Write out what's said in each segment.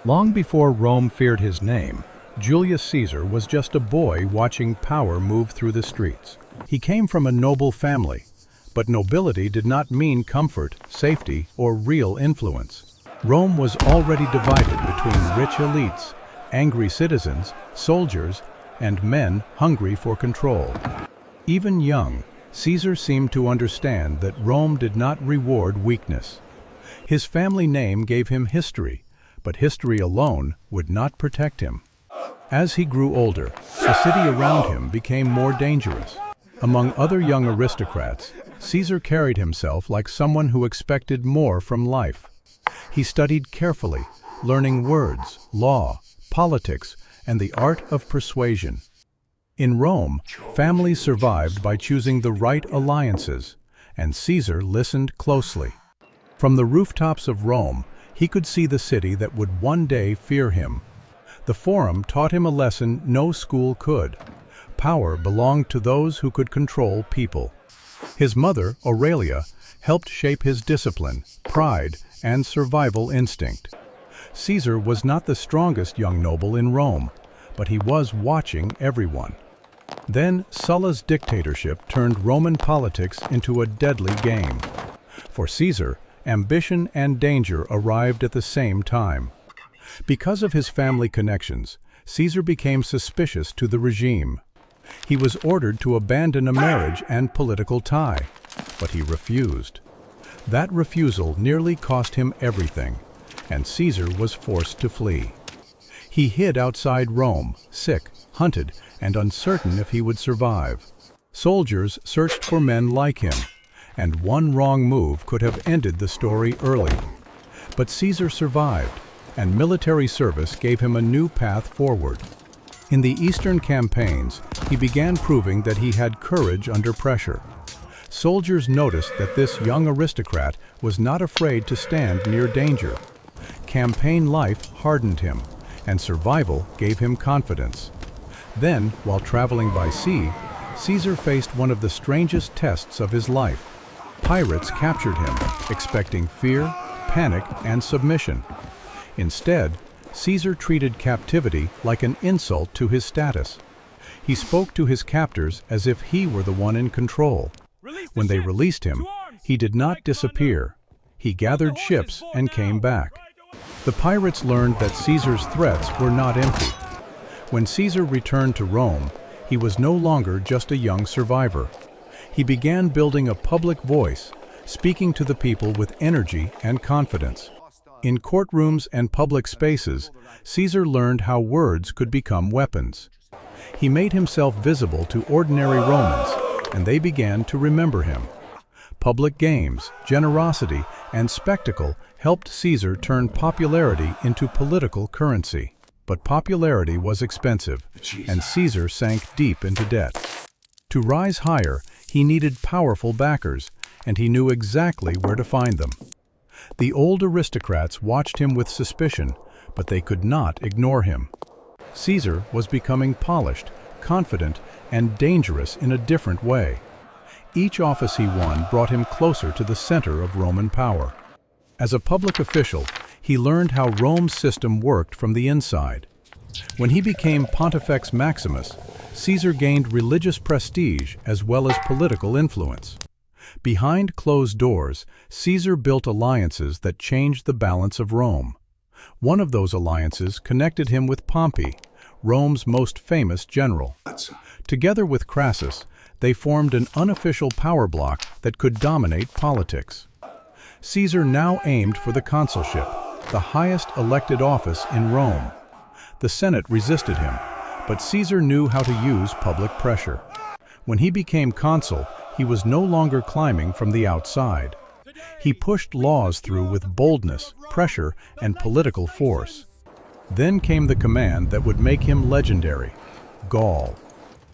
Long before Rome feared his name, Julius Caesar was just a boy watching power move through the streets. He came from a noble family, but nobility did not mean comfort, safety, or real influence. Rome was already divided between rich elites, angry citizens, soldiers, and men hungry for control. Even young, Caesar seemed to understand that Rome did not reward weakness. His family name gave him history, but history alone would not protect him. As he grew older, the city around him became more dangerous. Among other young aristocrats, Caesar carried himself like someone who expected more from life. He studied carefully, learning words, law, politics, and the art of persuasion. In Rome, families survived by choosing the right alliances, and Caesar listened closely. From the rooftops of Rome, he could see the city that would one day fear him. The Forum taught him a lesson no school could. Power belonged to those who could control people. His mother, Aurelia, helped shape his discipline, pride, and survival instinct. Caesar was not the strongest young noble in Rome, but he was watching everyone. Then Sulla's dictatorship turned Roman politics into a deadly game. For Caesar, ambition and danger arrived at the same time. Because of his family connections, Caesar became suspicious to the regime. He was ordered to abandon a marriage and political tie, but he refused. That refusal nearly cost him everything, and Caesar was forced to flee. He hid outside Rome, sick, hunted, and uncertain if he would survive. Soldiers searched for men like him, and one wrong move could have ended the story early. But Caesar survived, and military service gave him a new path forward. In the Eastern campaigns, he began proving that he had courage under pressure. Soldiers noticed that this young aristocrat was not afraid to stand near danger. Campaign life hardened him, and survival gave him confidence. Then, while traveling by sea, Caesar faced one of the strangest tests of his life. Pirates captured him, expecting fear, panic, and submission. Instead, Caesar treated captivity like an insult to his status. He spoke to his captors as if he were the one in control. When they released him, he did not disappear. He gathered ships and came back. The pirates learned that Caesar's threats were not empty. When Caesar returned to Rome, he was no longer just a young survivor. He began building a public voice, speaking to the people with energy and confidence. In courtrooms and public spaces, Caesar learned how words could become weapons. He made himself visible to ordinary Romans, and they began to remember him. Public games, generosity, and spectacle helped Caesar turn popularity into political currency. But popularity was expensive, and Caesar sank deep into debt. To rise higher, he needed powerful backers, and he knew exactly where to find them. The old aristocrats watched him with suspicion, but they could not ignore him. Caesar was becoming polished, confident, and dangerous in a different way. Each office he won brought him closer to the center of Roman power. As a public official, he learned how Rome's system worked from the inside. When he became Pontifex Maximus, Caesar gained religious prestige as well as political influence. Behind closed doors, Caesar built alliances that changed the balance of Rome. One of those alliances connected him with Pompey, Rome's most famous general. Together with Crassus, they formed an unofficial power bloc that could dominate politics. Caesar now aimed for the consulship, the highest elected office in Rome. The Senate resisted him, but Caesar knew how to use public pressure. When he became consul, he was no longer climbing from the outside. He pushed laws through with boldness, pressure, and political force. Then came the command that would make him legendary: Gaul.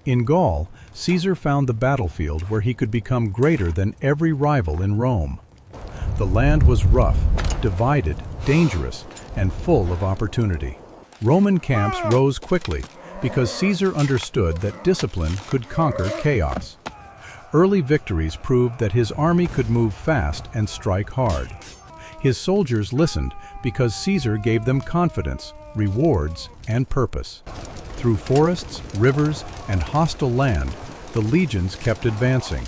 In Gaul, Caesar found the battlefield where he could become greater than every rival in Rome. The land was rough, divided, dangerous, and full of opportunity. Roman camps rose quickly because Caesar understood that discipline could conquer chaos. Early victories proved that his army could move fast and strike hard. His soldiers listened because Caesar gave them confidence, rewards, and purpose. Through forests, rivers, and hostile land, the legions kept advancing.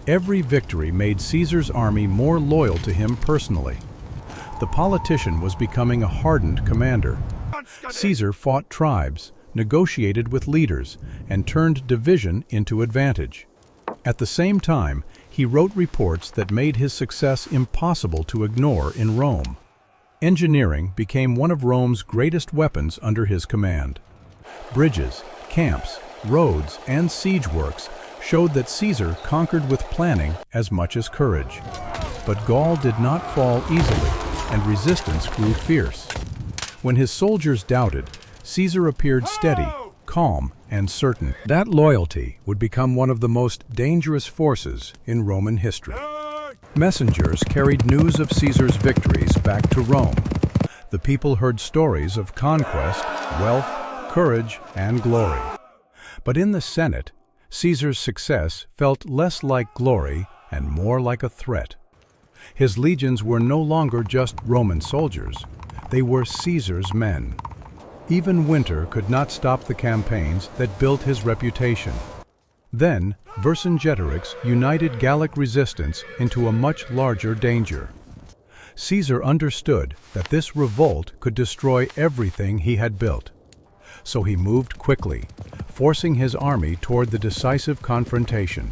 Every victory made Caesar's army more loyal to him personally. The politician was becoming a hardened commander. Caesar fought tribes, negotiated with leaders, and turned division into advantage. At the same time, he wrote reports that made his success impossible to ignore in Rome. Engineering became one of Rome's greatest weapons under his command. Bridges, camps, roads, and siege works showed that Caesar conquered with planning as much as courage. But Gaul did not fall easily, and resistance grew fierce. When his soldiers doubted, Caesar appeared steady, calm, and certain. That loyalty would become one of the most dangerous forces in Roman history. Messengers carried news of Caesar's victories back to Rome. The people heard stories of conquest, wealth, courage, and glory. But in the Senate, Caesar's success felt less like glory and more like a threat. His legions were no longer just Roman soldiers. They were Caesar's men. Even winter could not stop the campaigns that built his reputation. Then, Vercingetorix united Gallic resistance into a much larger danger. Caesar understood that this revolt could destroy everything he had built. So he moved quickly, forcing his army toward the decisive confrontation.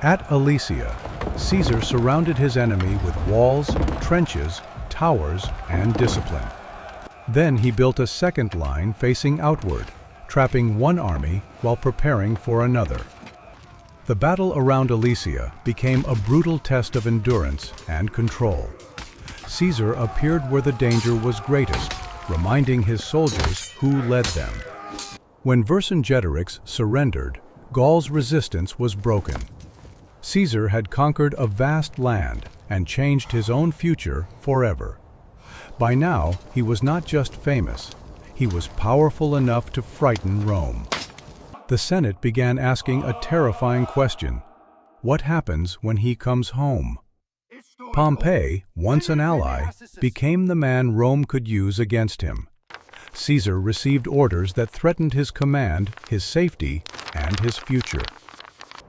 At Alesia, Caesar surrounded his enemy with walls, trenches, towers, and discipline. Then he built a second line facing outward, trapping one army while preparing for another. The battle around Alesia became a brutal test of endurance and control. Caesar appeared where the danger was greatest, reminding his soldiers who led them. When Vercingetorix surrendered, Gaul's resistance was broken. Caesar had conquered a vast land and changed his own future forever. By now, he was not just famous, he was powerful enough to frighten Rome. The Senate began asking a terrifying question: what happens when he comes home? Pompey, once an ally, became the man Rome could use against him. Caesar received orders that threatened his command, his safety, and his future.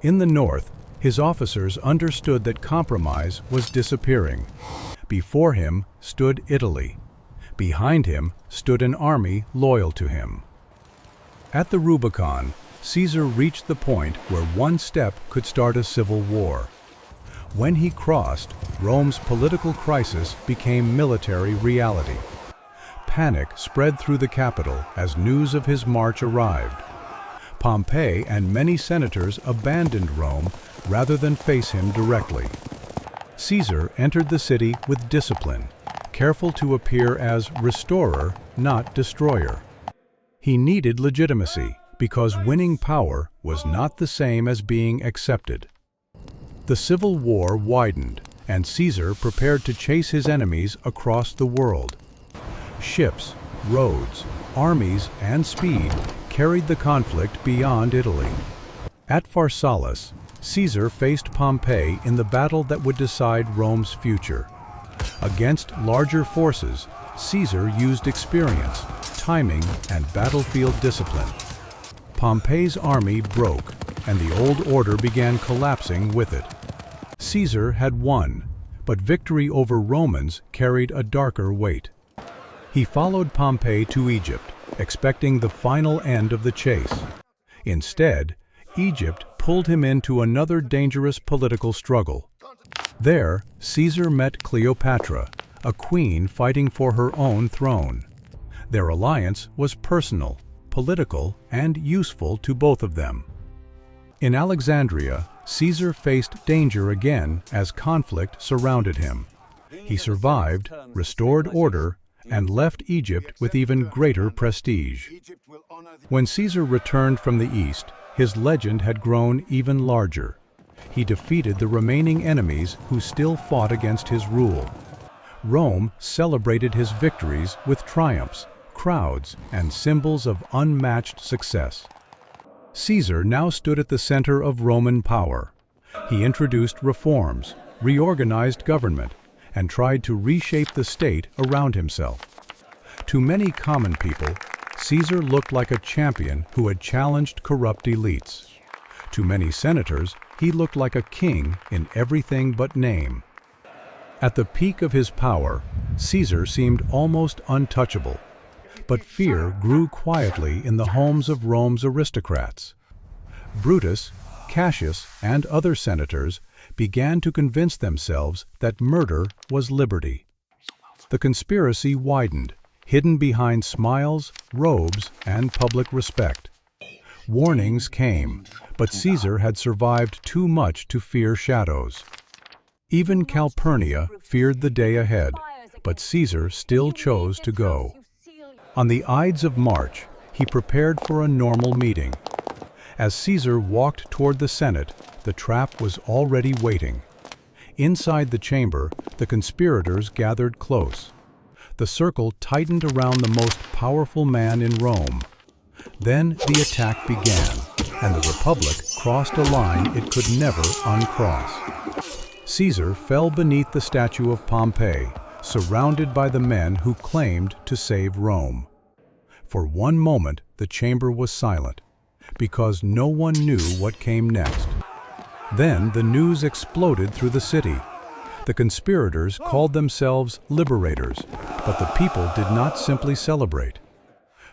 In the north, his officers understood that compromise was disappearing. Before him stood Italy. Behind him stood an army loyal to him. At the Rubicon, Caesar reached the point where one step could start a civil war. When he crossed, Rome's political crisis became military reality. Panic spread through the capital as news of his march arrived. Pompey and many senators abandoned Rome rather than face him directly. Caesar entered the city with discipline, careful to appear as restorer, not destroyer. He needed legitimacy because winning power was not the same as being accepted. The civil war widened, and Caesar prepared to chase his enemies across the world. Ships, roads, armies, and speed carried the conflict beyond Italy. At Pharsalus, Caesar faced Pompey in the battle that would decide Rome's future. Against larger forces, Caesar used experience, timing, and battlefield discipline. Pompey's army broke, and the old order began collapsing with it. Caesar had won, but victory over Romans carried a darker weight. He followed Pompey to Egypt, expecting the final end of the chase. Instead, Egypt pulled him into another dangerous political struggle. There, Caesar met Cleopatra, a queen fighting for her own throne. Their alliance was personal, political, and useful to both of them. In Alexandria, Caesar faced danger again as conflict surrounded him. He survived, restored order, and left Egypt with even greater prestige. When Caesar returned from the east, his legend had grown even larger. He defeated the remaining enemies who still fought against his rule. Rome celebrated his victories with triumphs, crowds, and symbols of unmatched success. Caesar now stood at the center of Roman power. He introduced reforms, reorganized government, and tried to reshape the state around himself. To many common people, Caesar looked like a champion who had challenged corrupt elites. To many senators, he looked like a king in everything but name. At the peak of his power, Caesar seemed almost untouchable, but fear grew quietly in the homes of Rome's aristocrats. Brutus, Cassius, and other senators began to convince themselves that murder was liberty. The conspiracy widened, hidden behind smiles, robes, and public respect. Warnings came, but Caesar had survived too much to fear shadows. Even Calpurnia feared the day ahead, but Caesar still chose to go. On the Ides of March, he prepared for a normal meeting. As Caesar walked toward the Senate, the trap was already waiting. Inside the chamber, the conspirators gathered close. The circle tightened around the most powerful man in Rome. Then the attack began, and the Republic crossed a line it could never uncross. Caesar fell beneath the statue of Pompey, surrounded by the men who claimed to save Rome. For one moment, the chamber was silent, because no one knew what came next. Then the news exploded through the city. The conspirators called themselves liberators, but the people did not simply celebrate.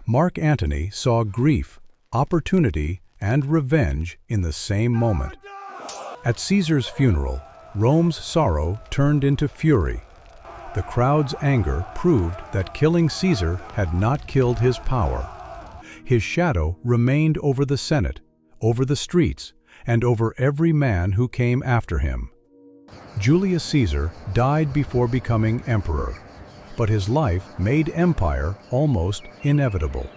Mark Antony saw grief, opportunity, and revenge in the same moment. At Caesar's funeral, Rome's sorrow turned into fury. The crowd's anger proved that killing Caesar had not killed his power. His shadow remained over the Senate, over the streets, and over every man who came after him. Julius Caesar died before becoming emperor, but his life made empire almost inevitable.